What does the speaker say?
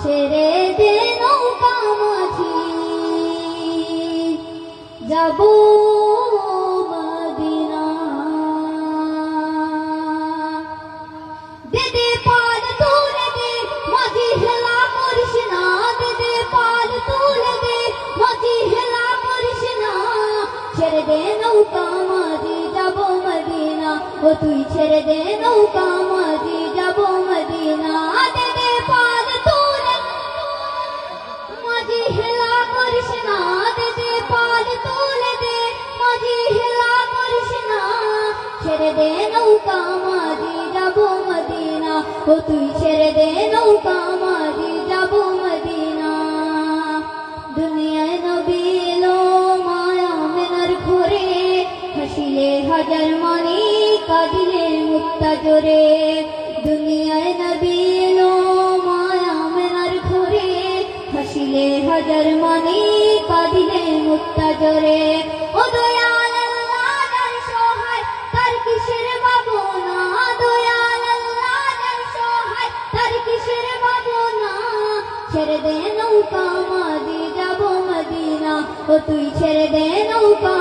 ছেড়ে দে নৌকা মাঝি যাব মদিনা। দে দে পাল তুলে দে মাঝি হেলা করিস না, দে দে পাল তুলে দে মাঝি হেলা করিস না। ছেড়ে দে নৌকা মাঝি যাব মদিনা, ও তুই ছেড়ে দে নৌকা মাঝি যাব মদিনা। দে দে পাল তুলে মাঝি হেলা করিস না, দে দে পাল তুলে দে মাঝি হেলা করিস না। ছেড়ে দে নৌকা মাঝি যাব মদিনা, ও তুই ছেড়ে দে নৌকা মাঝি যাব মদিনা। দুনিয়ায় নবী এলো মায়া মেনার ঘরে, হাসিলে হাজার মানি কাঁদিলে মুক্তা জোরে। দুনিয়ায় নবী এলো মায়া মেনার ঘরে, হাসিলে হাজার মানি কাঁদিলে মুক্তা জোরে। ও দয়াল আল্লাহ যার সহায় তার কিসের ভাবনা, দয়াল আল্লাহ যার সহায় তার কিসের ভাবনা। ছেড়ে দে নৌকা মাঝি যাব মদিনা, ও তুই ছেড়ে দে নৌকা